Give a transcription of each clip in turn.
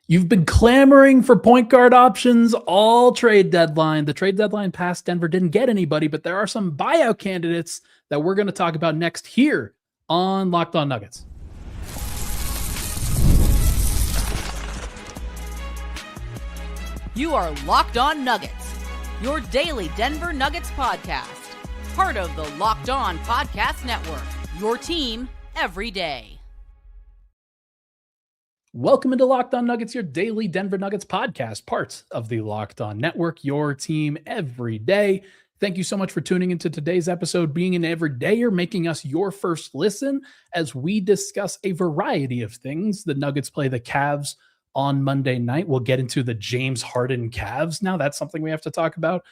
You've been clamoring for point guard options all trade deadline. The trade deadline passed. Denver didn't get anybody, but there are some buyout candidates that we're going to talk about next here on Locked On Nuggets. You are Locked On Nuggets, your daily Denver Nuggets podcast. Part of the Locked On Podcast Network, your team every day. Welcome into Locked On Nuggets, your daily Denver Nuggets podcast, part of the Locked On Network, your team every day. Thank you so much for tuning into today's episode, being an everydayer, making us your first listen as we discuss a variety of things. The Nuggets play the Cavs on Monday night. We'll get into the James Harden Cavs. Now that's something we have to talk about.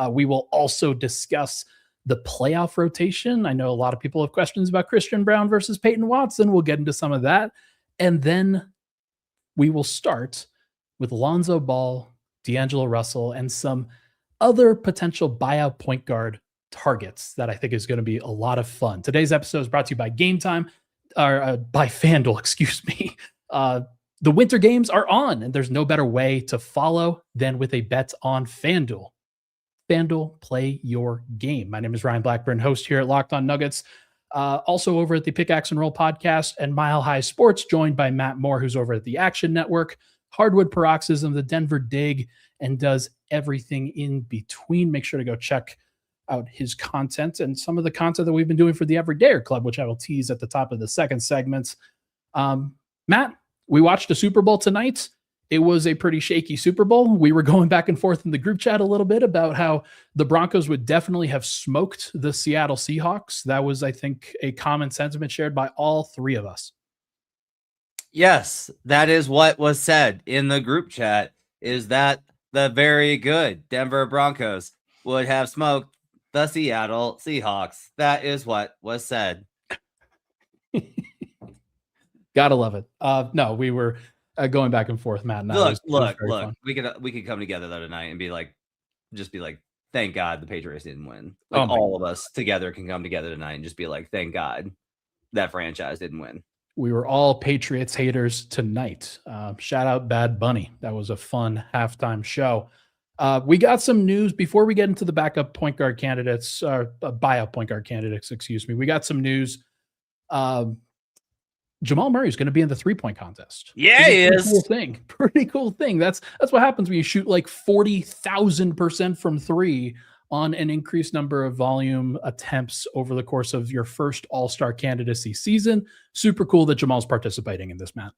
We will also discuss the playoff rotation. I know a lot of people have questions about Christian Brown versus Peyton Watson. We'll get into some of that. And then we will start with Lonzo Ball, D'Angelo Russell, and some other potential buyout point guard targets that I think is going to be a lot of fun. Today's episode is brought to you by Game Time, or by FanDuel, excuse me. The winter games are on, and there's no better way to follow than with a bet on FanDuel. FanDuel, play your game. My name is Ryan Blackburn, host here at Locked On Nuggets. Also over at the Pickaxe and Roll podcast and Mile High Sports, joined by Matt Moore, who's over at the Action Network, Hardwood Paroxysm, the Denver Dig, and does everything in between. Make sure to go check out his content and some of the content that we've been doing for the Everydayer Club, which I will tease at the top of the second segment. Matt, we watched a Super Bowl tonight. It was a pretty shaky Super Bowl. We were going back and forth in the group chat a little bit about how the Broncos would definitely have smoked the Seattle Seahawks. That was, I think, a common sentiment shared by all three of us. Yes, that is what was said in the group chat, is that the very good Denver Broncos would have smoked the Seattle Seahawks. That is what was said. Gotta love it. No, we were going back and forth, Matt. And Look. We could come together though tonight and be like, thank God the Patriots didn't win. Like all of us together can come together tonight and just be like, thank God that franchise didn't win. We were all Patriots haters tonight. Shout out Bad Bunny. That was a fun halftime show. We got some news before we get into the backup point guard candidates, buyout point guard candidates, excuse me. We got some news. Jamal Murray is going to be in the 3-point contest. Yeah, he is. Pretty cool thing. That's what happens when you shoot like 40,000% from three on an increased number of volume attempts over the course of your first All-Star candidacy season. Super cool that Jamal's participating in this, Matt.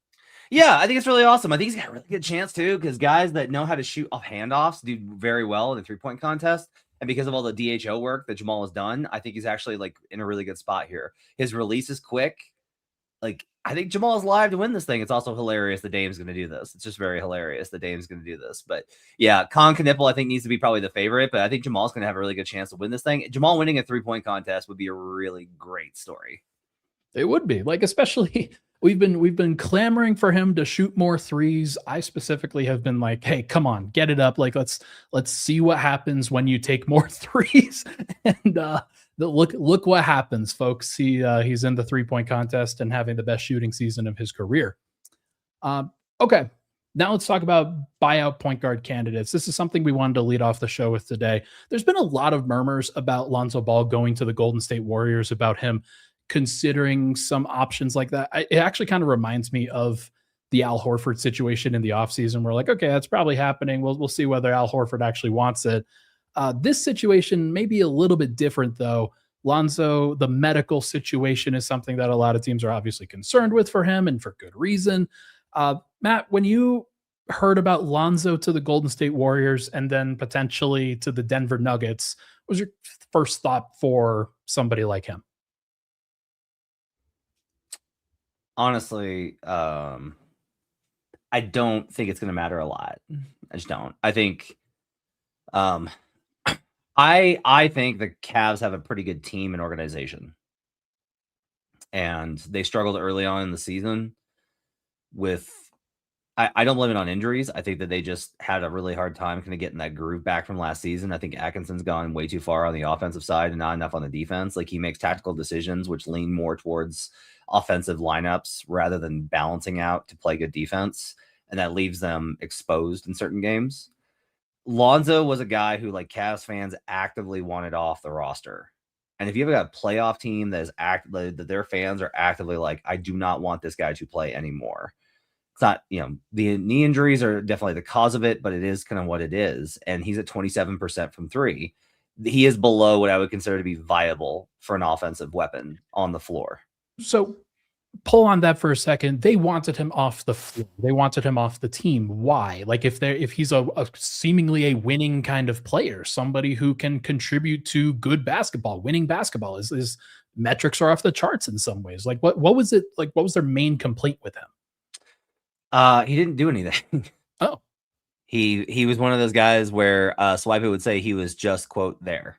Yeah, I think it's really awesome. I think he's got a really good chance too, because guys that know how to shoot off handoffs do very well in the 3-point contest. And because of all the DHO work that Jamal has done, I think he's actually like in a really good spot here. His release is quick. Like, I think Jamal is live to win this thing. It's also hilarious that Dame's going to do this. It's just very hilarious that Dame's going to do this. But yeah, Con Knipple, I think, needs to be probably the favorite, but I think Jamal's going to have a really good chance to win this thing. Jamal winning a 3-point contest would be a really great story. It would be, like, especially we've been clamoring for him to shoot more threes. I specifically have been like, hey, come on, get it up. Like, let's see what happens when you take more threes. And look what happens, folks. He's in the 3-point contest and having the best shooting season of his career. Okay, now let's talk about buyout point guard candidates. This is something we wanted to lead off the show with today. There's been a lot of murmurs about Lonzo Ball going to the Golden State Warriors, about him considering some options like that. It actually kind of reminds me of the Al Horford situation in the offseason. We're like, okay, that's probably happening. We'll see whether Al Horford actually wants it. This situation may be a little bit different, though. Lonzo, the medical situation is something that a lot of teams are obviously concerned with for him, and for good reason. Matt, when you heard about Lonzo to the Golden State Warriors and then potentially to the Denver Nuggets, what was your first thought for somebody like him? Honestly, I don't think it's going to matter a lot. I just don't. I think I think the Cavs have a pretty good team and organization. And they struggled early on in the season with, I don't blame it on injuries. I think that they just had a really hard time kind of getting that groove back from last season. I think Atkinson's gone way too far on the offensive side and not enough on the defense. Like, he makes tactical decisions which lean more towards offensive lineups rather than balancing out to play good defense. and that leaves them exposed in certain games. Lonzo was a guy who, like, Cavs fans actively wanted off the roster. And if you have got a playoff team that is that their fans are actively like, I do not want this guy to play anymore. It's not, the knee injuries are definitely the cause of it, but it is kind of what it is. And he's at 27% from three. He is below what I would consider to be viable for an offensive weapon on the floor. So pull on that for a second. They wanted him off the floor. They wanted him off the team. Why? Like, if he's a seemingly a winning kind of player, somebody who can contribute to good basketball, winning basketball, his metrics are off the charts in some ways. Like, what was it like? What was their main complaint with him? He didn't do anything. Oh, he was one of those guys where Swipe would say he was just, quote, there.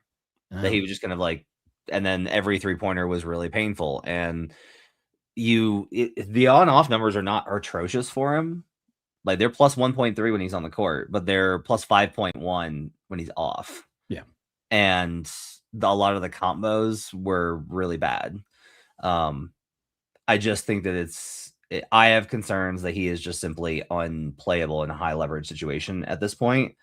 That he was just kind of like, and then every 3-pointer was really painful. And the on-off numbers are not atrocious for him. Like, they're plus 1.3 when he's on the court, but they're plus 5.1 when he's off. Yeah. And a lot of the combos were really bad. I just think that I have concerns that he is just simply unplayable in a high leverage situation at this point.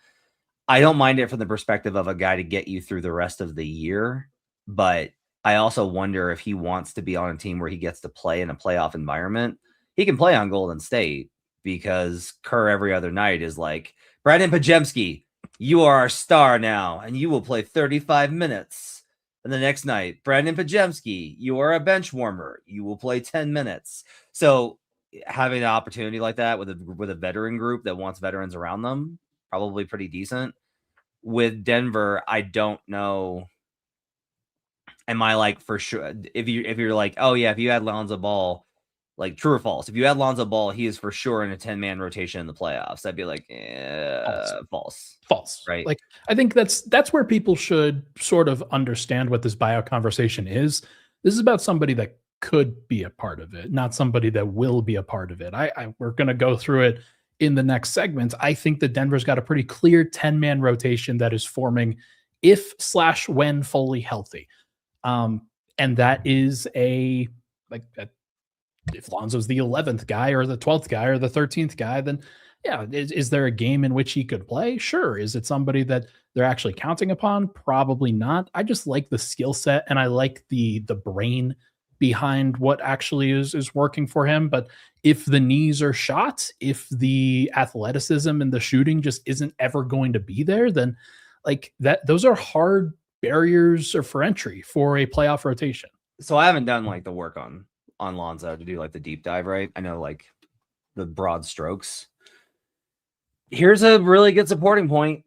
I don't mind it from the perspective of a guy to get you through the rest of the year, but I also wonder if he wants to be on a team where he gets to play in a playoff environment. He can play on Golden State because Kerr every other night is like, Brandon Pajemski, you are our star now, and you will play 35 minutes. And the next night, Brandon Pajemski, you are a bench warmer. You will play 10 minutes. So having an opportunity like that with a veteran group that wants veterans around them, probably pretty decent. With Denver, I don't know. Am I like for sure? If you're like, oh yeah, if you had Lonzo Ball, like, true or false? If you had Lonzo Ball, he is for sure in a 10-man rotation in the playoffs. I'd be like, false, right? Like, I think that's where people should sort of understand what this buyout conversation is. This is about somebody that could be a part of it, not somebody that will be a part of it. We're going to go through it in the next segment. I think that Denver's got a pretty clear 10-man rotation that is forming if/when fully healthy. And that is if Lonzo's the 11th guy or the 12th guy or the 13th guy, then yeah, is there a game in which he could play? Sure. Is it somebody that they're actually counting upon? Probably not. I just like the skill set and I like the brain behind what actually is working for him. But if the knees are shot, if the athleticism and the shooting just isn't ever going to be there, then like that, those are hard barriers for entry for a playoff rotation. So I haven't done like the work on Lonzo to do like the deep dive, right? I know like the broad strokes. Here's a really good supporting point.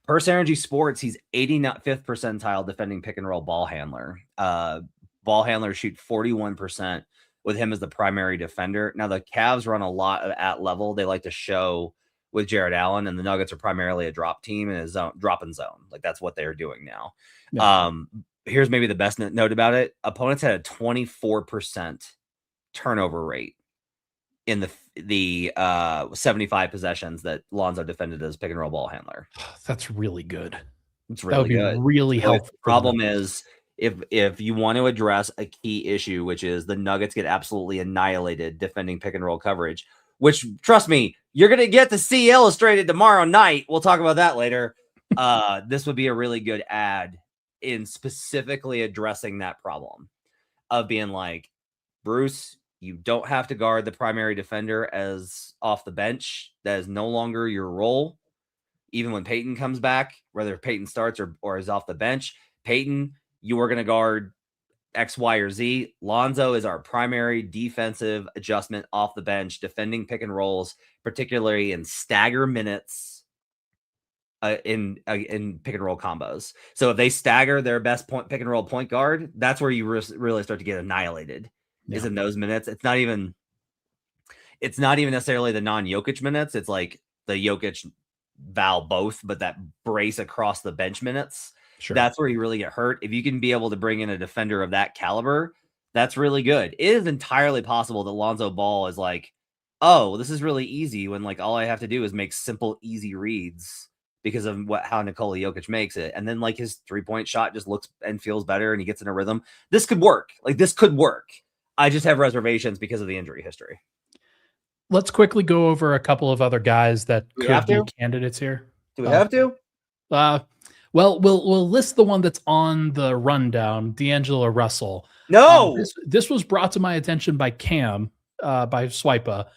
Purse Energy Sports, he's 85th percentile defending pick and roll ball handler. Ball handlers shoot 41% with him as the primary defender. Now the Cavs run a lot of at level. They like to show with Jared Allen, and the Nuggets are primarily a drop team and a zone, drop and zone. Like that's what they're doing now. Yeah. Here's maybe the best note about it. Opponents had a 24% turnover rate in the 75 possessions that Lonzo defended as pick and roll ball handler. That's really good. It's really good. Really helpful. The problem is if you want to address a key issue, which is the Nuggets get absolutely annihilated defending pick and roll coverage, which, trust me, you're going to get to see illustrated tomorrow night. We'll talk about that later. This would be a really good ad in specifically addressing that problem of being like, Bruce, you don't have to guard the primary defender as off the bench. That is no longer your role. Even when Peyton comes back, whether Peyton starts or is off the bench, Peyton, you are going to guard X, Y, or Z. Lonzo is our primary defensive adjustment off the bench, defending pick and rolls, particularly in stagger minutes in pick and roll combos. So if they stagger their best pick and roll point guard, that's where you really start to get annihilated. Yeah. Is in those minutes. It's not even necessarily the non-Jokic minutes. It's like the Jokic Val both, but that brace across the bench minutes. Sure. That's where you really get hurt. If you can be able to bring in a defender of that caliber, that's really good. It is entirely possible that Lonzo Ball is like, oh, this is really easy when like all I have to do is make simple, easy reads because of how Nikola Jokic makes it. And then like his 3-point shot just looks and feels better and he gets in a rhythm. This could work. Like this could work. I just have reservations because of the injury history. Let's quickly go over a couple of other guys that Do we could have be to? candidates here. Do we have to? Well, we'll list the one that's on the rundown, D'Angelo Russell. No. This was brought to my attention by Cam, by Swipa,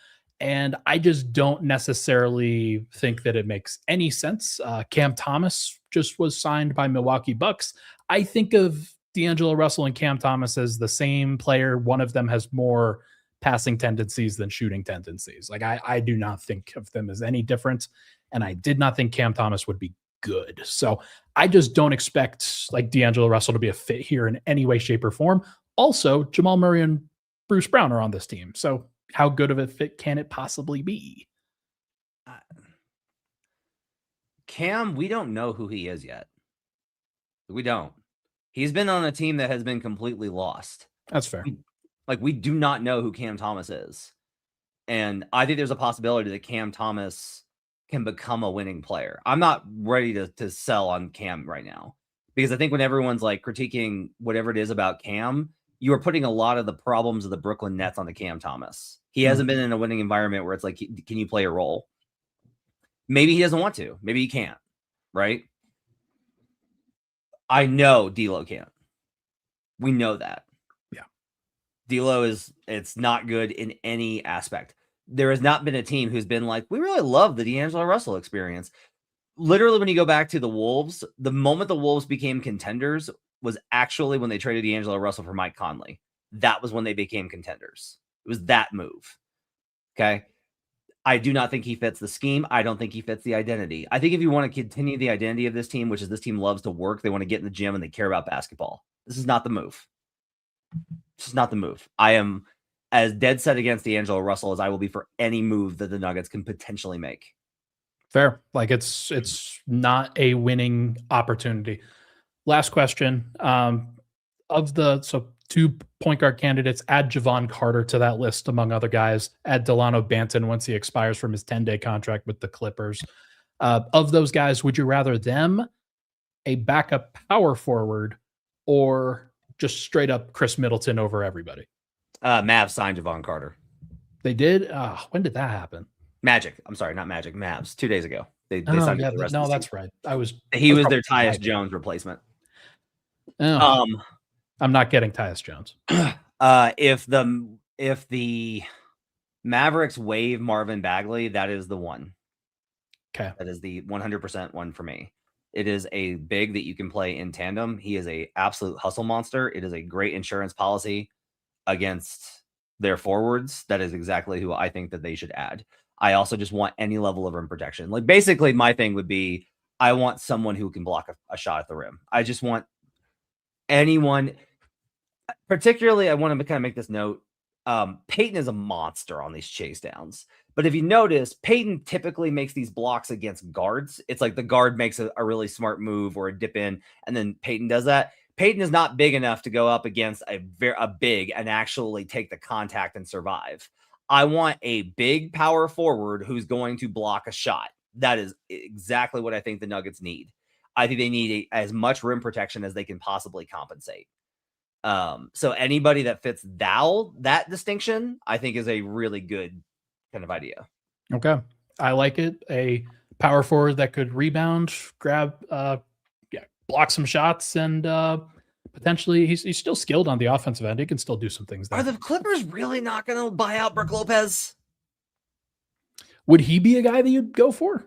and I just don't necessarily think that it makes any sense. Cam Thomas just was signed by Milwaukee Bucks. I think of D'Angelo Russell and Cam Thomas as the same player. One of them has more passing tendencies than shooting tendencies. Like I do not think of them as any different, and I did not think Cam Thomas would be good. So I just don't expect like D'Angelo Russell to be a fit here in any way, shape, or form. Also, Jamal Murray and Bruce Brown are on this team. So how good of a fit can it possibly be? Cam, we don't know who he is yet. We don't. He's been on a team that has been completely lost. That's fair. We do not know who Cam Thomas is. And I think there's a possibility that Cam Thomas can become a winning player. I'm not ready to sell on Cam right now, because I think when everyone's like critiquing whatever it is about Cam, you are putting a lot of the problems of the Brooklyn Nets onto Cam Thomas. He hasn't been in a winning environment where it's like, can you play a role? Maybe he doesn't want to. Maybe he can't, right? I know D'Lo can't. We know that. Yeah. D'Lo it's not good in any aspect. There has not been a team who's been like, we really love the D'Angelo Russell experience. Literally, when you go back to the Wolves, the moment the Wolves became contenders was actually when they traded D'Angelo Russell for Mike Conley. That was when they became contenders. It was that move. Okay. I do not think he fits the scheme. I don't think he fits the identity. I think if you want to continue the identity of this team, which is this team loves to work, they want to get in the gym and they care about basketball. This is not the move. This is not the move. I am as dead set against D'Angelo Russell as I will be for any move that the Nuggets can potentially make. Fair. Like it's not a winning opportunity. Last question. So 2 point guard candidates, add Jevon Carter to that list, among other guys. Add Delano Banton once he expires from his 10-day contract with the Clippers. Of those guys, would you rather them, a backup power forward, or just straight up Chris Middleton over everybody? Mavs signed Jevon Carter. They did? When did that happen? Magic. I'm sorry, not Magic. Mavs. 2 days ago. They signed him for the rest of the that's season. right. He was their Tyus Jones replacement. Oh. I'm not getting Tyus Jones. If the Mavericks waive Marvin Bagley, that is the one. Okay. That is the 100% one for me. It is a big that you can play in tandem. He is a absolute hustle monster. It is a great insurance policy against their forwards. That is exactly who I think that they should add. I also just want any level of rim protection. Like basically my thing would be, I want someone who can block a shot at the rim. I just want anyone. Particularly, I want to kind of make this note. Peyton is a monster on these chase downs. But if you notice, Peyton typically makes these blocks against guards. It's like the guard makes a really smart move or a dip in, and then Peyton does that. Peyton is not big enough to go up against a big and actually take the contact and survive. I want a big power forward who's going to block a shot. That is exactly what I think the Nuggets need. I think they need as much rim protection as they can possibly compensate. So anybody that fits that distinction, I think is a really good kind of idea. Okay. I like it. A power forward that could rebound, grab, block some shots, and potentially he's still skilled on the offensive end. He can still do some things there. Are the Clippers really not going to buy out Brook Lopez? Would he be a guy that you'd go for?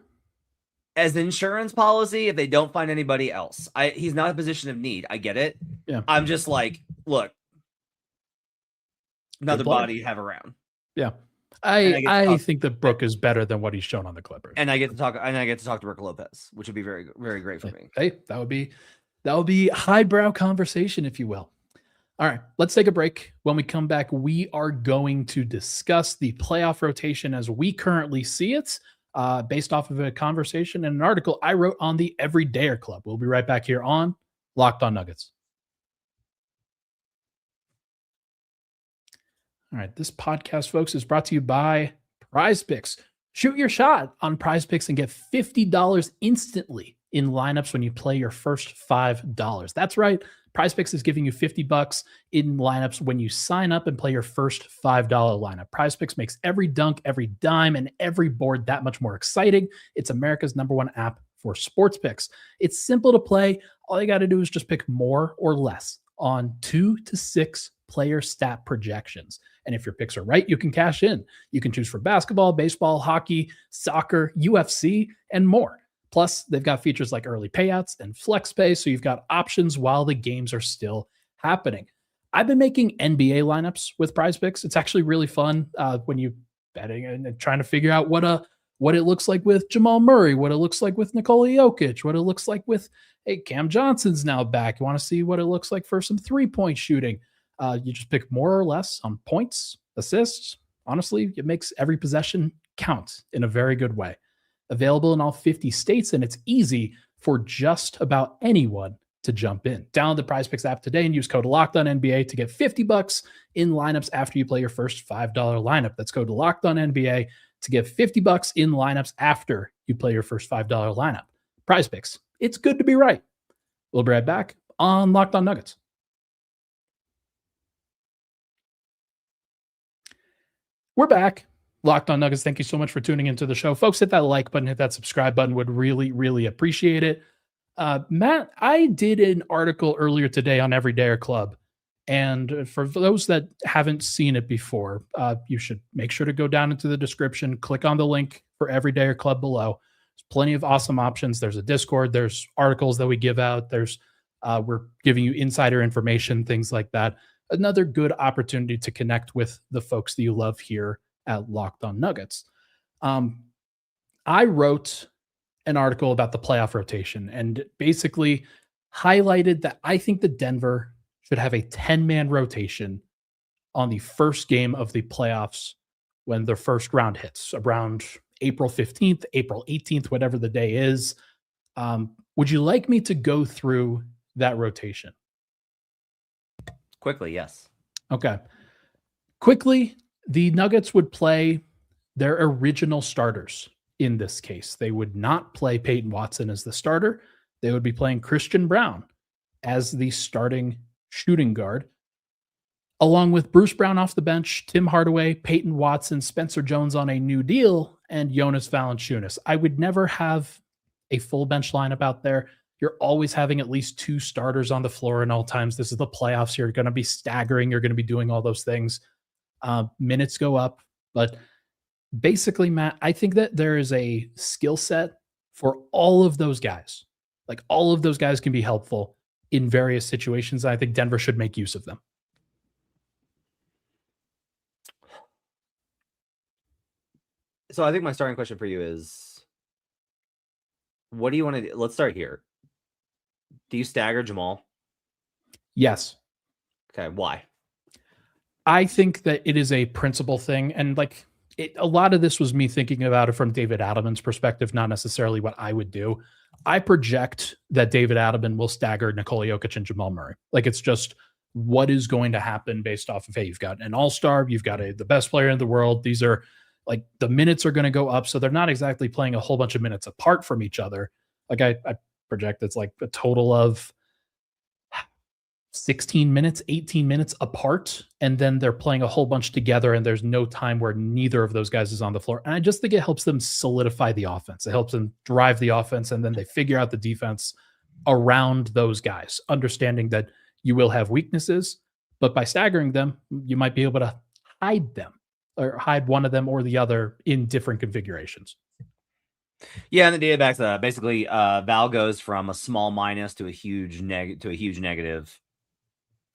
As insurance policy, if they don't find anybody else. He's not a position of need. I get it. Yeah. I'm just like, look, another body to have around. Yeah. I think that Brook is better than what he's shown on the Clippers. And I get to talk to Brook Lopez, which would be very, very great for me. Hey, that would be highbrow conversation, if you will. All right, let's take a break. When we come back, we are going to discuss the playoff rotation as we currently see it, based off of a conversation and an article I wrote on the Everydayer Club. We'll be right back here on Locked On Nuggets. All right, this podcast, folks, is brought to you by PrizePicks. Shoot your shot on PrizePicks and get $50 instantly in lineups when you play your first $5. That's right. PrizePicks is giving you $50 in lineups when you sign up and play your first $5 lineup. PrizePicks makes every dunk, every dime, and every board that much more exciting. It's America's #1 app for sports picks. It's simple to play. All you got to do is just pick more or less on 2 to 6 player stat projections. And if your picks are right, you can cash in. You can choose for basketball, baseball, hockey, soccer, UFC, and more. Plus, they've got features like early payouts and flex pay, so you've got options while the games are still happening. I've been making NBA lineups with PrizePicks. It's actually really fun when you betting and trying to figure out what it looks like with Jamal Murray, what it looks like with Nikola Jokic, what it looks like with Cam Johnson's now back. You want to see what it looks like for some 3-point shooting. You just pick more or less on points, assists. Honestly, it makes every possession count in a very good way. Available in all 50 states, and it's easy for just about anyone to jump in. Download the PrizePicks app today and use code LOCKEDONNBA to get $50 in lineups after you play your first $5 lineup. That's code LOCKEDONNBA to get $50 in lineups after you play your first $5 lineup. PrizePicks, it's good to be right. We'll be right back on Locked On Nuggets. We're back. Locked On Nuggets, thank you so much for tuning into the show. Folks, hit that like button, hit that subscribe button. Would really, really appreciate it. Matt, I did an article earlier today on Everydayer Club. And for those that haven't seen it before, you should make sure to go down into the description, click on the link for Everydayer Club below. There's plenty of awesome options. There's a Discord. There's articles that we give out. We're giving you insider information, things like that. Another good opportunity to connect with the folks that you love here at Locked On Nuggets. I wrote an article about the playoff rotation and basically highlighted that I think that Denver should have a 10-man rotation on the first game of the playoffs when their first round hits, around April 15th, April 18th, whatever the day is. Would you like me to go through that rotation? Quickly, yes. Okay. Quickly, the Nuggets would play their original starters in this case. They would not play Peyton Watson as the starter. They would be playing Christian Brown as the starting shooting guard, along with Bruce Brown off the bench, Tim Hardaway, Peyton Watson, Spencer Jones on a new deal, and Jonas Valanciunas. I would never have a full bench lineup out there. You're always having at least 2 starters on the floor in all times. This is the playoffs. You're going to be staggering. You're going to be doing all those things. Minutes go up. But basically, Matt, I think that there is a skill set for all of those guys. Like, all of those guys can be helpful in various situations. I think Denver should make use of them. So I think my starting question for you is, what do you want to do? Let's start here. Do you stagger Jamal? Yes. Okay, why? I think that it is a principle thing. And a lot of this was me thinking about it from David Adelman's perspective, not necessarily what I would do. I project that David Adelman will stagger Nikola Jokic and Jamal Murray. It's just what is going to happen based off of, hey, you've got an all-star, you've got the best player in the world. These are the minutes are going to go up. So they're not exactly playing a whole bunch of minutes apart from each other. I project it's a total of 16 minutes, 18 minutes apart. And then they're playing a whole bunch together and there's no time where neither of those guys is on the floor. And I just think it helps them solidify the offense. It helps them drive the offense. And then they figure out the defense around those guys, understanding that you will have weaknesses, but by staggering them, you might be able to hide them or hide one of them or the other in different configurations. Yeah, and the data backs that basically Val goes from a small minus to a huge negative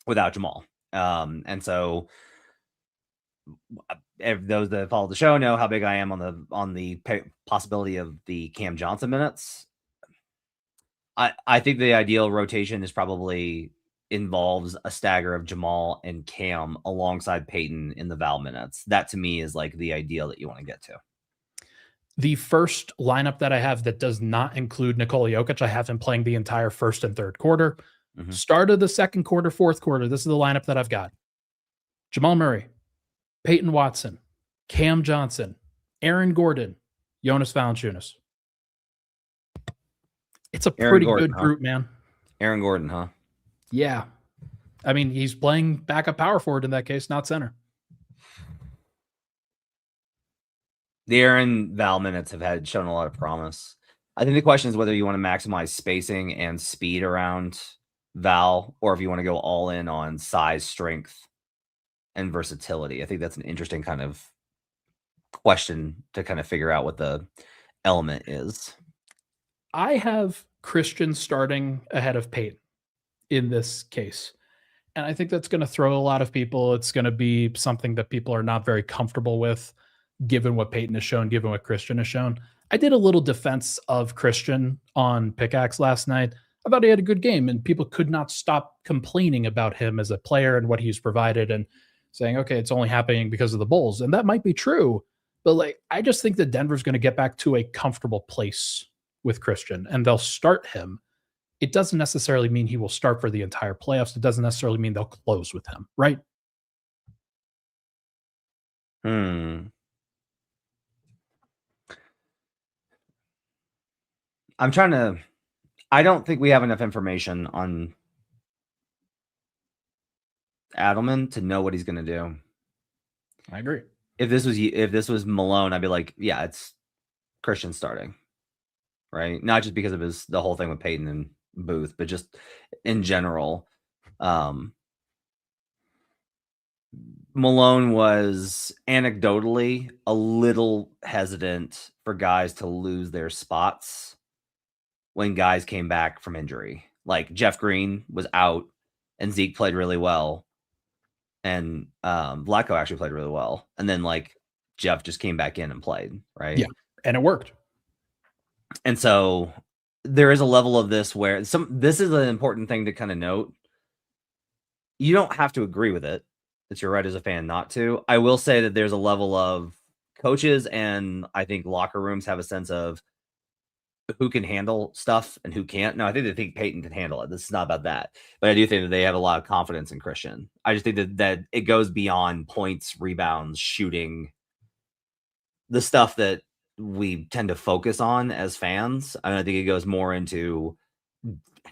without Jamal. And so those that follow the show know how big I am on the possibility of the Cam Johnson minutes. I think the ideal rotation is probably involves a stagger of Jamal and Cam alongside Peyton in the Val minutes. That to me is the ideal that you want to get to. The first lineup that I have that does not include Nikola Jokic, I have him playing the entire first and third quarter. Mm-hmm. Start of the second quarter, fourth quarter, this is the lineup that I've got. Jamal Murray, Peyton Watson, Cam Johnson, Aaron Gordon, Jonas Valanciunas. It's a pretty good group, man. Aaron Gordon, huh? Yeah. I mean, he's playing backup power forward in that case, not center. The Aaron Val minutes have shown a lot of promise. I think the question is whether you want to maximize spacing and speed around Val, or if you want to go all in on size, strength, and versatility. I think that's an interesting kind of question to kind of figure out what the element is. I have Christian starting ahead of Peyton in this case. And I think that's going to throw a lot of people. It's going to be something that people are not very comfortable with, given what Peyton has shown, given what Christian has shown. I did a little defense of Christian on Pickaxe last night. I thought he had a good game, and people could not stop complaining about him as a player and what he's provided and saying, okay, it's only happening because of the Bulls. And that might be true. But like, I just think that Denver's going to get back to a comfortable place with Christian, and they'll start him. It doesn't necessarily mean he will start for the entire playoffs. It doesn't necessarily mean they'll close with him, right? I'm trying to. I don't think we have enough information on Adelman to know what he's going to do. I agree. If this was Malone, I'd be like, yeah, it's Christian starting, right? Not just because of the whole thing with Peyton and Booth, but just in general. Malone was anecdotally a little hesitant for guys to lose their spots when guys came back from injury. Like Jeff Green was out and Zeke played really well. And Vlatko actually played really well. And then like Jeff just came back in and played, right? Yeah. And it worked. And so there is a level of this where this is an important thing to kind of note. You don't have to agree with it. It's your right as a fan not to. I will say that there's a level of coaches and I think locker rooms have a sense of who can handle stuff and who can't. No, I think they think Peyton can handle it. This is not about that. But I do think that they have a lot of confidence in Christian. I just think that it goes beyond points, rebounds, shooting, the stuff that we tend to focus on as fans. I think it goes more into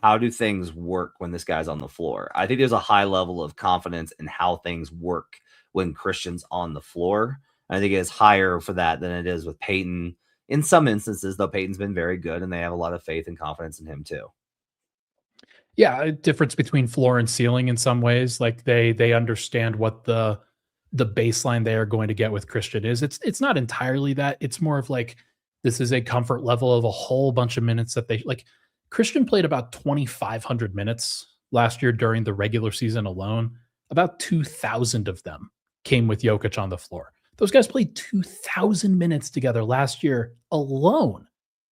how do things work when this guy's on the floor. I think there's a high level of confidence in how things work when Christian's on the floor. And I think it's higher for that than it is with Peyton. In some instances, though, Peyton's been very good, and they have a lot of faith and confidence in him too. Yeah, a difference between floor and ceiling in some ways. Like they understand what the baseline they are going to get with Christian is. It's not entirely that. It's more of like this is a comfort level of a whole bunch of minutes that they like. Christian played about 2,500 minutes last year during the regular season alone. About 2,000 of them came with Jokic on the floor. Those guys played 2,000 minutes together last year alone.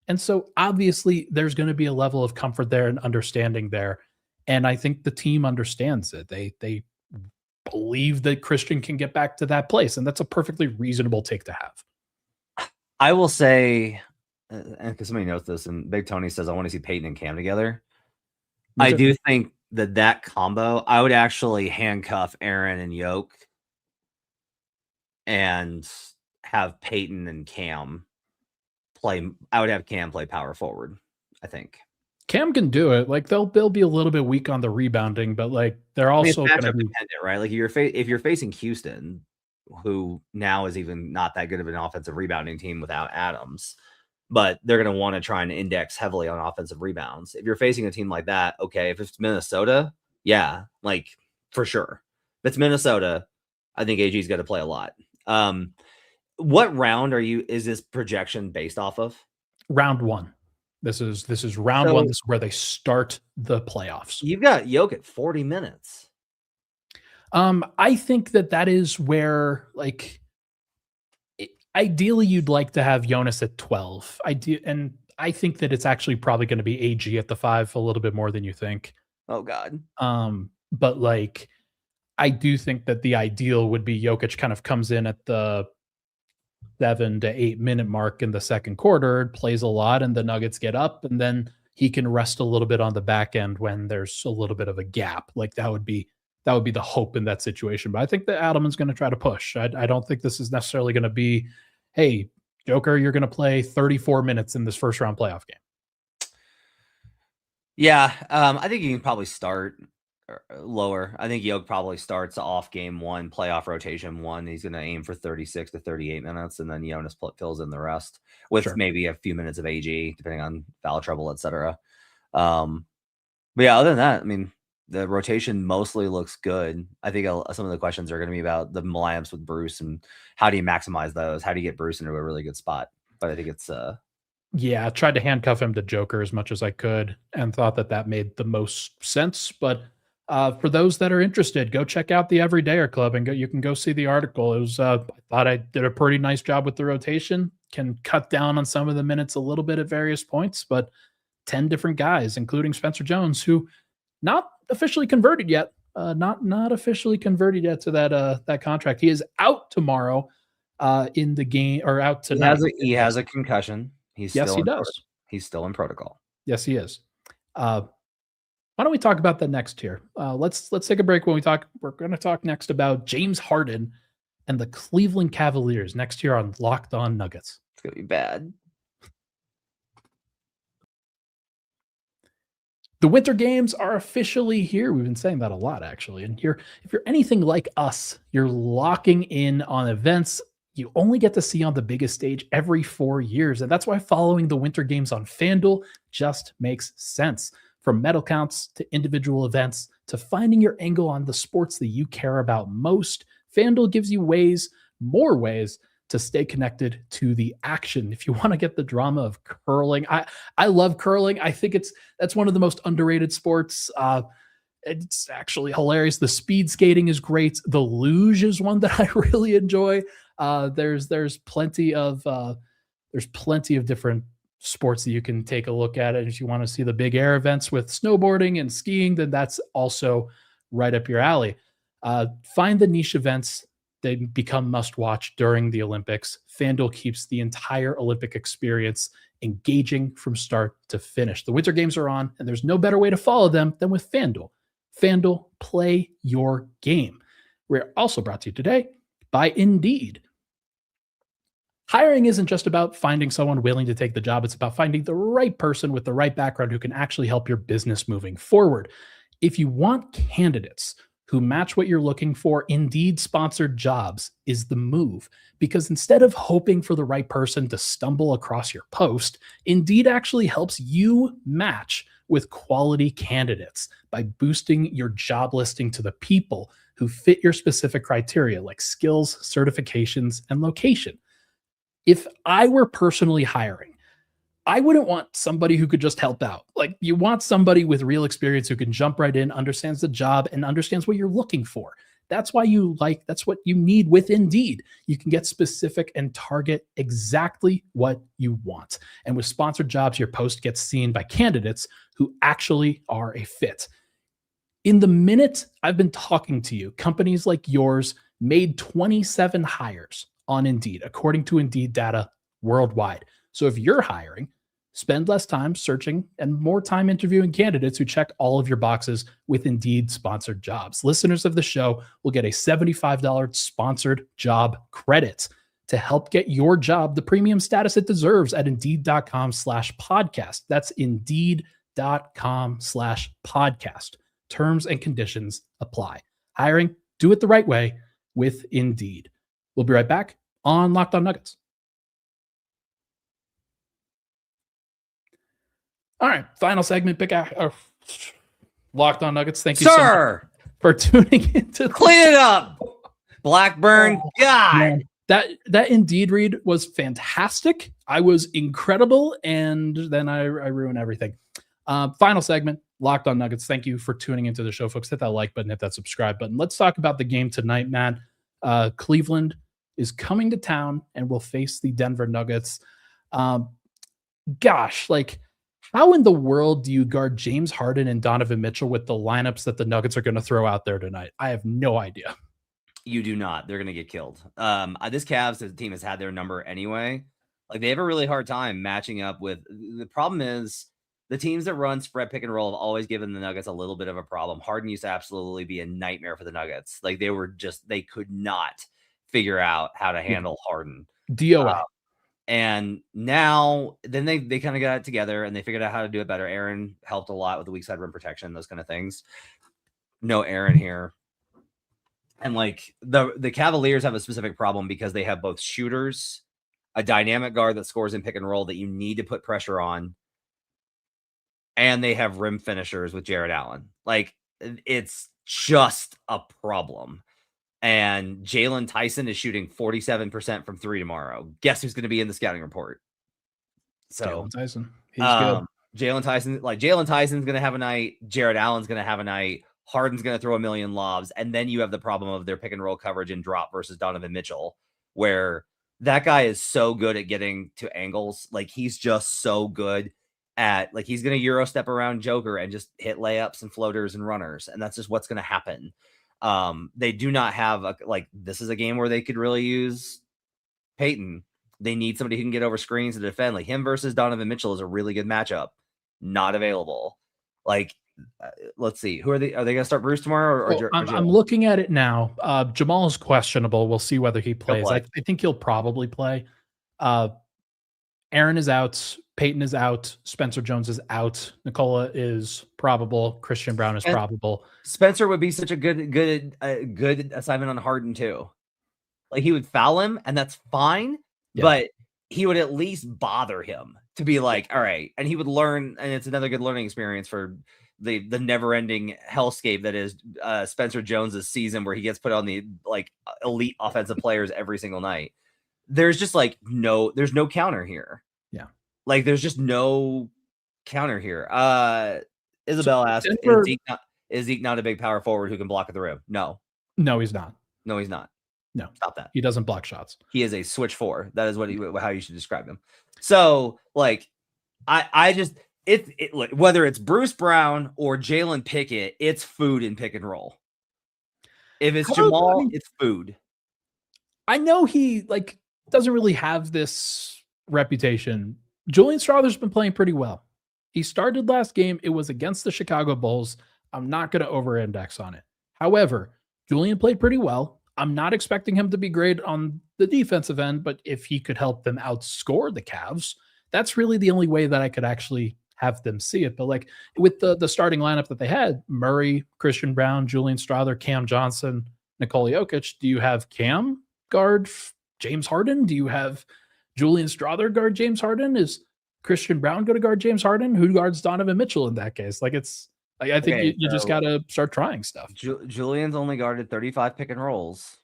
And so obviously there's going to be a level of comfort there and understanding there. And I think the team understands it. They believe that Christian can get back to that place. And that's a perfectly reasonable take to have. I will say, and because somebody knows this, and Big Tony says, I want to see Peyton and Cam together. I do think that combo, I would actually handcuff Aaron and Yoke and have Peyton and Cam play. I would have Cam play power forward, I think. Cam can do it. Like they'll be a little bit weak on the rebounding, but like they're also going to be dependent, right? Like if you're facing Houston, who now is even not that good of an offensive rebounding team without Adams, but they're going to want to try and index heavily on offensive rebounds. If you're facing a team like that, okay, if it's Minnesota, yeah, like for sure. If it's Minnesota, I think AG's got to play a lot. What round is this projection based off of? Round one. This is round one. This is where they start the playoffs. You've got Jokic at 40 minutes. I think that is where, like, ideally you'd like to have Jonas at 12. And I think that it's actually probably going to be AG at the 5 a little bit more than you think. Oh God. But like, I do think that the ideal would be Jokic kind of comes in at the 7 to 8 minute mark in the second quarter, plays a lot, and the Nuggets get up, and then he can rest a little bit on the back end when there's a little bit of a gap. Like that would be the hope in that situation. But I think that Adelman's going to try to push. I don't think this is necessarily going to be, hey, Joker, you're going to play 34 minutes in this first round playoff game. Yeah, I think you can probably start. Lower. I think Yoke probably starts off game 1, playoff rotation 1. He's going to aim for 36 to 38 minutes, and then Jonas fills in the rest with maybe a few minutes of AG, depending on foul trouble, etc. But yeah, other than that, I mean, the rotation mostly looks good. I think some of the questions are going to be about the lineups with Bruce and how do you maximize those? How do you get Bruce into a really good spot? But I think it's yeah, I tried to handcuff him to Joker as much as I could and thought that made the most sense. But for those that are interested, go check out the Everydayer Club and you can go see the article. It was I thought I did a pretty nice job with the rotation. Can cut down on some of the minutes a little bit at various points, but 10 different guys, including Spencer Jones, who not officially converted yet. Not officially converted yet to that contract. He is out tomorrow in the game, or out tonight. He has a concussion. Yes, he does. He's still in protocol. Yes, he is. Why don't we talk about that next here? Let's take a break. When we talk, we're going to talk next about James Harden and the Cleveland Cavaliers next year on Locked On Nuggets. It's going to be bad. The Winter Games are officially here. We've been saying that a lot, actually. And here, if you're anything like us, you're locking in on events you only get to see on the biggest stage every 4 years. And that's why following the Winter Games on FanDuel just makes sense. From medal counts to individual events to finding your angle on the sports that you care about most, FanDuel gives you more ways to stay connected to the action. If you want to get the drama of curling, I love curling. I think that's one of the most underrated sports. It's actually hilarious. The speed skating is great. The luge is one that I really enjoy. There's plenty of different sports that you can take a look at. And if you want to see the big air events with snowboarding and skiing, then that's also right up your alley. Find the niche events that become must watch during the Olympics. FanDuel keeps the entire Olympic experience engaging from start to finish. The Winter Games are on, and there's no better way to follow them than with FanDuel. FanDuel, play your game. We're also brought to you today by Indeed. Hiring isn't just about finding someone willing to take the job. It's about finding the right person with the right background who can actually help your business moving forward. If you want candidates who match what you're looking for, Indeed-sponsored jobs is the move. Because instead of hoping for the right person to stumble across your post, Indeed actually helps you match with quality candidates by boosting your job listing to the people who fit your specific criteria, like skills, certifications, and location. If I were personally hiring, I wouldn't want somebody who could just help out. Like, you want somebody with real experience who can jump right in, understands the job, and understands what you're looking for. That's what you need with Indeed. You can get specific and target exactly what you want. And with sponsored jobs, your post gets seen by candidates who actually are a fit. In the minute I've been talking to you, companies like yours made 27 hires on Indeed, according to Indeed data worldwide. So if you're hiring, spend less time searching and more time interviewing candidates who check all of your boxes with Indeed sponsored jobs. Listeners of the show will get a $75 sponsored job credit to help get your job the premium status it deserves at Indeed.com/podcast. That's Indeed.com/podcast. Terms and conditions apply. Hiring, do it the right way with Indeed. We'll be right back on Locked On Nuggets. All right, final segment. Locked On Nuggets. Thank you, sir, for tuning into. Clean it up, Blackburn. God, man, that Indeed read was fantastic. I was incredible, and then I ruined everything. Final segment. Locked On Nuggets. Thank you for tuning into the show, folks. Hit that like button, hit that subscribe button. Let's talk about the game tonight, man. Cleveland is coming to town and will face the Denver Nuggets. Gosh, like, how in the world do you guard James Harden and Donovan Mitchell with the lineups that the Nuggets are going to throw out there tonight? I have no idea. You do not. They're going to get killed. This Cavs team has had their number anyway. Like, they have a really hard time matching up with. The problem is the teams that run spread pick and roll have always given the Nuggets a little bit of a problem. Harden used to absolutely be a nightmare for the Nuggets. Like, they could not figure out how to handle Harden. DOA. And now, then they kind of got it together and they figured out how to do it better. Aaron helped a lot with the weak side rim protection, those kind of things. no Aaron here. And like the Cavaliers have a specific problem because they have both shooters, a dynamic guard that scores in pick and roll that you need to put pressure on, and they have rim finishers with Jared Allen. Like, it's just a problem. And Jalen Tyson is shooting 47% from 3 tomorrow. Guess who's going to be in the scouting report? So Jalen Tyson. He's good. Jalen Tyson's going to have a night. Jared Allen's going to have a night. Harden's going to throw a million lobs. And then you have the problem of their pick and roll coverage and drop versus Donovan Mitchell, where that guy is so good at getting to angles. Like, he's just so good at, like, he's going to Euro step around Joker and just hit layups and floaters and runners. And that's just what's going to happen. They do not have this is a game where they could really use Peyton. They need somebody who can get over screens and defend. Like, him versus Donovan Mitchell is a really good matchup. Not available. Like, let's see. Who are they? Are they going to start Bruce tomorrow? I'm looking at it now. Jamal is questionable. We'll see whether he plays. I think he'll probably play. Aaron is out. Peyton is out. Spencer Jones is out. Nikola is probable. Christian Brown is probable. Spencer would be such a good assignment on Harden too. Like, he would foul him, and that's fine. Yeah. But he would at least bother him to be like, all right. And he would learn, and it's another good learning experience for the never-ending hellscape that is Spencer Jones's season, where he gets put on the elite offensive players every single night. There's just there's no counter here. Yeah. Like, there's just no counter here. Isabel asked, is Zeke not a big power forward who can block at the rim? No, he's not. No, he's not. No, stop that. He doesn't block shots. He is a switch 4. That is how you should describe him. So, like, I just whether it's Bruce Brown or Jalen Pickett, it's food in pick and roll. If it's Jamal, it's food. I know he doesn't really have this reputation. Julian Strawther's been playing pretty well. He started last game. It was against the Chicago Bulls. I'm not going to over-index on it. However, Julian played pretty well. I'm not expecting him to be great on the defensive end, but if he could help them outscore the Cavs, that's really the only way that I could actually have them see it. But with the starting lineup that they had, Murray, Christian Brown, Julian Strawther, Cam Johnson, Nikola Jokic, do you have Cam guard James Harden? Do you have Julian Strawther guard James Harden? Is Christian Brown going to guard James Harden? Who guards Donovan Mitchell in that case? I think you just got to start trying stuff. Julian's only guarded 35 pick and rolls,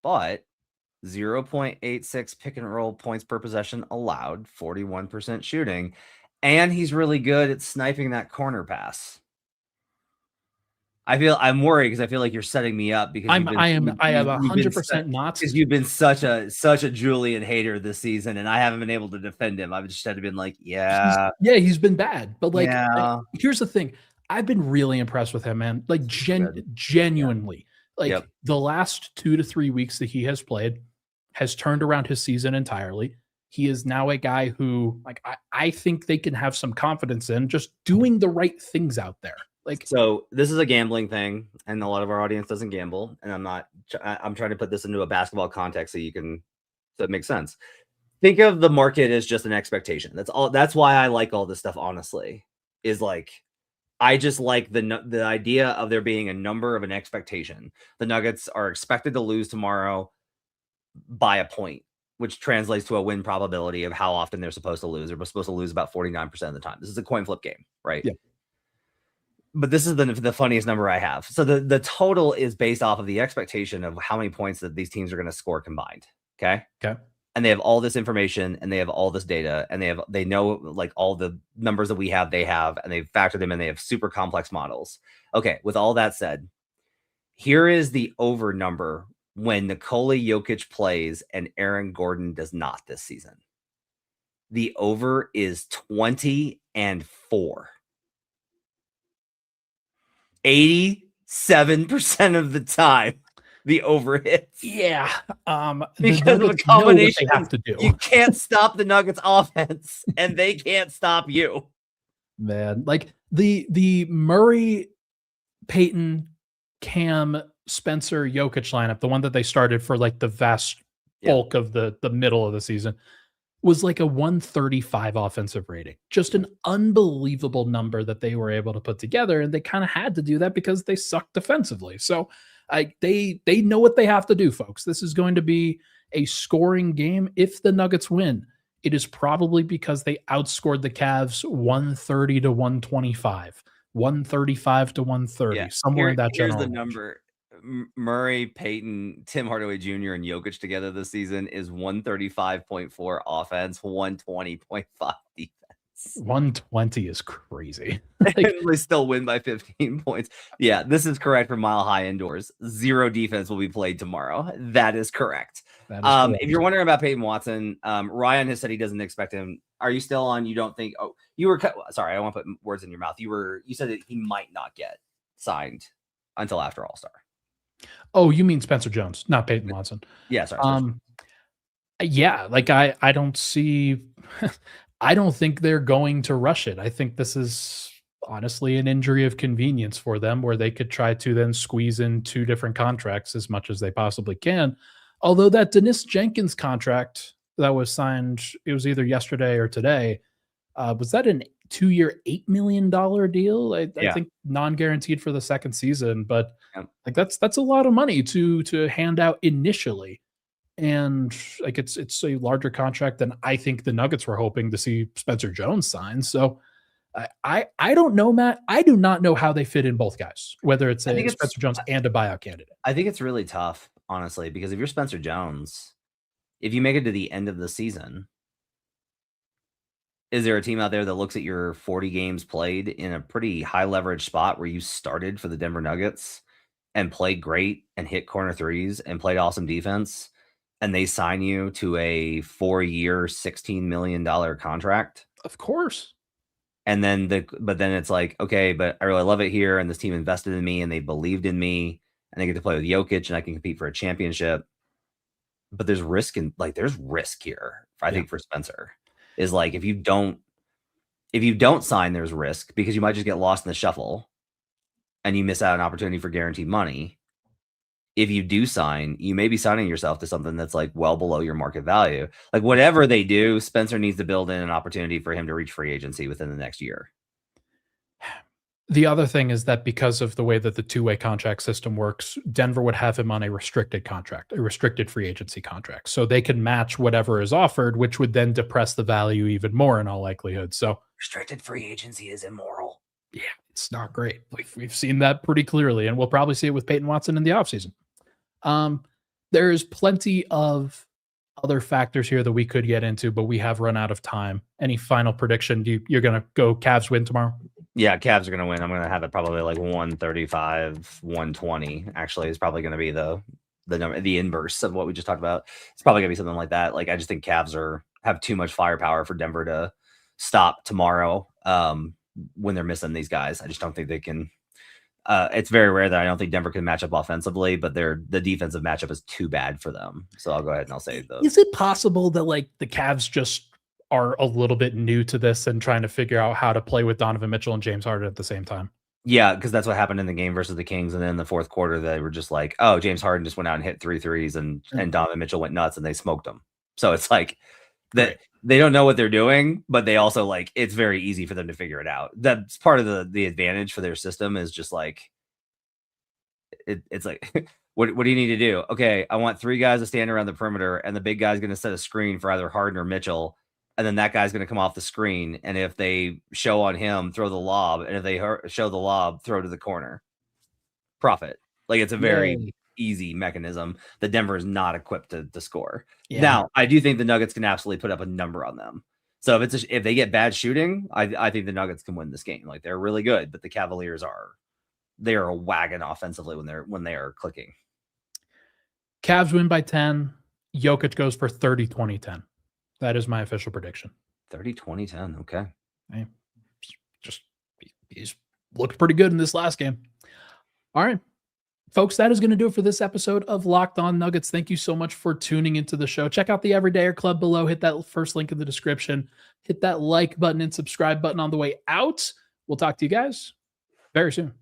but 0.86 pick and roll points per possession allowed, 41% shooting, and he's really good at sniping that corner pass. I'm worried because I feel like you're setting me up because I have 100% not, because you've been such a Julian hater this season, and I haven't been able to defend him. I've just had to been like, he's been bad, but here's the thing: I've been really impressed with him, man. Genuinely, the last 2 to 3 weeks that he has played has turned around his season entirely. He is now a guy who, I think they can have some confidence in just doing the right things out there. So this is a gambling thing, and a lot of our audience doesn't gamble. And I'm trying to put this into a basketball context so it makes sense. Think of the market as just an expectation. That's all. That's why I like all this stuff. Honestly, I just like the idea of there being a number of an expectation. The Nuggets are expected to lose tomorrow by a point, which translates to a win probability of how often they're supposed to lose. They're supposed to lose about 49% of the time. This is a coin flip game, right? Yeah. But this is the funniest number I have. So the total is based off of the expectation of how many points that these teams are going to score combined. Okay. And they have all this information, and they have all this data, and they know all the numbers that we have, they have, and they've factored them in. They have super complex models. Okay. With all that said, here is the over number when Nikola Jokic plays and Aaron Gordon does not this season. The over is 20-4. 87% of the time, the over hits. Yeah. Because of a combination they have to do. You can't stop the Nuggets offense, and they can't stop you. Man, the Murray, Peyton, Cam, Spencer, Jokic lineup, the one that they started for the vast bulk of the middle of the season. was like a 135 offensive rating. Just an unbelievable number that they were able to put together, and they kind of had to do that because they suck defensively. So they know what they have to do, folks. This is going to be a scoring game. If the Nuggets win, it is probably because they outscored the Cavs 130 to 125, 135 to 130, somewhere in that general Here's the range. number. Murray, Peyton, Tim Hardaway Jr., and Jokic together this season is 135.4 offense, 120.5 defense. 120 is crazy. They still win by 15 points. Yeah, this is correct for Mile High Indoors. 0 defense will be played tomorrow. That is correct. If you're wondering about Peyton Watson, Ryan has said he doesn't expect him. Are you still on? You don't think? Oh, you were sorry. I don't want to put words in your mouth. You said that he might not get signed until after All-Star. Oh, you mean Spencer Jones, not Peyton Watson? Yeah, sorry. Yeah, like I don't see. I don't think they're going to rush it. I think this is honestly an injury of convenience for them, where they could try to then squeeze in 2 different contracts as much as they possibly can. Although that Dennis Jenkins contract that was signed, it was either yesterday or today. Was that an 2-year, $8 million deal? I think non-guaranteed for the second season, but like that's a lot of money to hand out initially. And like it's a larger contract than I think the Nuggets were hoping to see Spencer Jones sign. So I don't know, Matt. I do not know how they fit in both guys, whether it's a Spencer Jones and a buyout candidate. I think it's really tough, honestly, because if you're Spencer Jones, if you make it to the end of the season, is there a team out there that looks at your 40 games played in a pretty high leverage spot where you started for the Denver Nuggets and played great and hit corner threes and played awesome defense, and they sign you to a 4-year, $16 million contract? Of course. And then but then it's like, okay, but I really love it here, and this team invested in me and they believed in me, and they get to play with Jokic and I can compete for a championship. But there's risk here, I think, for Spencer. Is like if you don't sign, there's risk because you might just get lost in the shuffle and you miss out on an opportunity for guaranteed money. If you do sign, you may be signing yourself to something that's like well below your market value. Like whatever they do, Spencer needs to build in an opportunity for him to reach free agency within the next year. The other thing is that because of the way that the 2-way contract system works, Denver would have him on a restricted contract, a restricted free agency contract. So they can match whatever is offered, which would then depress the value even more in all likelihood. So restricted free agency is immoral. Yeah, it's not great. We've seen that pretty clearly, and we'll probably see it with Peyton Watson in the offseason. There is plenty of other factors here that we could get into, but we have run out of time. Any final prediction? You're going to go Cavs win tomorrow? Yeah, Cavs are going to win. I'm going to have it probably like 135, 120. Actually, is probably going to be the number, the inverse of what we just talked about. It's probably going to be something like that. Like I just think Cavs have too much firepower for Denver to stop tomorrow. When they're missing these guys, I just don't think they can. It's very rare that I don't think Denver can match up offensively, but the defensive matchup is too bad for them. So I'll go ahead and I'll say those. Is it possible that like the Cavs just are a little bit new to this and trying to figure out how to play with Donovan Mitchell and James Harden at the same time? Yeah, because that's what happened in the game versus the Kings. And then in the fourth quarter, they were just like, oh, James Harden just went out and hit 3 threes and Donovan Mitchell went nuts and they smoked him. So it's like that they don't know what they're doing, but they also like it's very easy for them to figure it out. That's part of the advantage for their system is just like it's like what do you need to do? Okay, I want 3 guys to stand around the perimeter and the big guy's going to set a screen for either Harden or Mitchell. And then that guy's going to come off the screen. And if they show on him, throw the lob. And if they show the lob, throw to the corner. Profit. Like it's a very easy mechanism that Denver is not equipped to score. Yeah. Now, I do think the Nuggets can absolutely put up a number on them. So if they get bad shooting, I think the Nuggets can win this game. Like they're really good, but the Cavaliers they are a wagon offensively when they are clicking. Cavs win by 10. Jokic goes for 30-20-10. That is my official prediction. 30-20-10. Okay. He's looked pretty good in this last game. All right, folks, that is going to do it for this episode of Locked On Nuggets. Thank you so much for tuning into the show. Check out the Everydayer Club below. Hit that first link in the description. Hit that like button and subscribe button on the way out. We'll talk to you guys very soon.